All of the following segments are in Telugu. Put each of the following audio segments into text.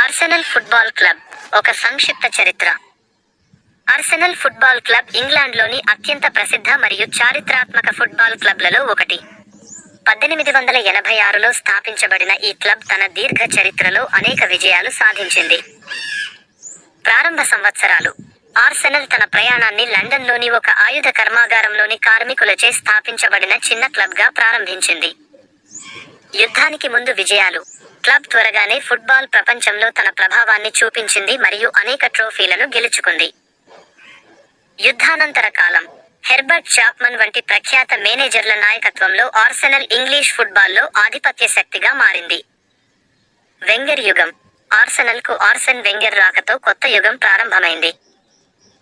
ఆర్సెనల్ ఫుట్బాల్ క్లబ్ ఒక సంక్షిప్త చరిత్ర. ఆర్సెనల్ ఫుట్బాల్ క్లబ్ ఇంగ్లాండ్లోని అత్యంత ప్రసిద్ధ మరియు చారిత్రాత్మక ఫుట్బాల్ క్లబ్లలో ఒకటి. 1886లో స్థాపించబడిన ఈ క్లబ్ తన దీర్ఘ చరిత్రలో అనేక విజయాలు సాధించింది. ప్రారంభ సంవత్సరాలు. ఆర్సెనల్ తన ప్రయాణాన్ని లండన్లోని ఒక ఆయుధ కర్మాగారంలోని కార్మికులచే స్థాపించబడిన చిన్న క్లబ్గా ప్రారంభించింది. యుద్ధానికి ముందు విజయాలు. క్లబ్ త్వరగానే ఫుట్బాల్ ప్రపంచంలో తన ప్రభావాన్ని చూపించింది మరియు అనేక ట్రోఫీలను గెలుచుకుంది. యుద్ధానంతర కాలం. హెర్బర్ట్ చాప్మన్ వంటి ప్రఖ్యాత మేనేజర్ల నాయకత్వంలో ఆర్సెనల్ ఇంగ్లీష్ ఫుట్బాల్లో ఆధిపత్య శక్తిగా మారింది. వెంగర్ యుగం. ఆర్సెనల్కు ఆర్సెన్ వెంగర్ రాకతో కొత్త యుగం ప్రారంభమైంది.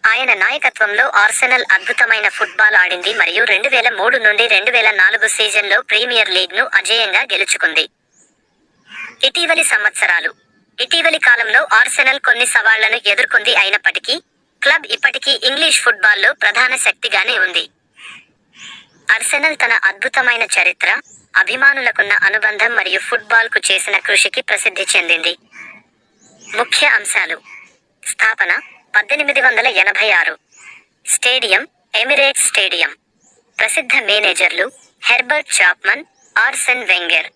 ఆయన నాయకత్వంలో ఆర్సెనల్ అద్భుతమైన ఫుట్బాల్ ఆడింది మరియు 2003 నుండి 2004 సీజన్లో ప్రీమియర్ లీగ్ను అజేయంగా గెలుచుకుంది. ఇటీవలి సంవత్సరాలు. ఇటీవలి కాలంలో ఆర్సెనల్ కొన్ని సవాళ్లను ఎదుర్కొంది అయినప్పటికీ, క్లబ్ ఇప్పటికీ ఇంగ్లీష్ ఫుట్బాల్లో ప్రధాన శక్తిగానే ఉంది. ఆర్సెనల్ తన అద్భుతమైన చరిత్ర, అభిమానులకున్న అనుబంధం మరియు ఫుట్బాల్కు చేసిన కృషికి ప్రసిద్ధి చెందింది. ముఖ్య అంశాలు. స్థాపన 1886. Stadium Emirates stadium. ప్రసిద్ధ మేనేజర్లు హెర్బర్ట్ చాప్మన్, ఆర్సెన్ వెంగర్.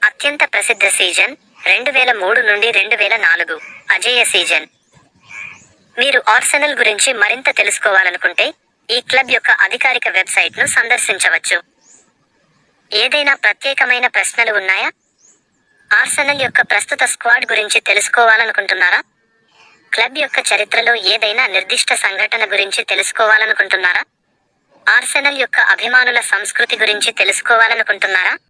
అత్యంత ప్రసిద్ధ సీజన్ 2003 నుండి 2004 అజేయ సీజన్. మీరు ఆర్సెనల్ గురించి మరింత తెలుసుకోవాలనుకుంటే ఈ క్లబ్ యొక్క అధికారిక వెబ్సైట్ను సందర్శించవచ్చు. ఏదైనా ప్రత్యేకమైన ప్రశ్నలు ఉన్నాయా? ఆర్సెనల్ యొక్క ప్రస్తుత స్క్వాడ్ గురించి తెలుసుకోవాలనుకుంటున్నారా? క్లబ్ యొక్క చరిత్రలో ఏదైనా నిర్దిష్ట సంఘటన గురించి తెలుసుకోవాలనుకుంటున్నారా? ఆర్సెనల్ యొక్క అభిమానుల సంస్కృతి గురించి తెలుసుకోవాలనుకుంటున్నారా?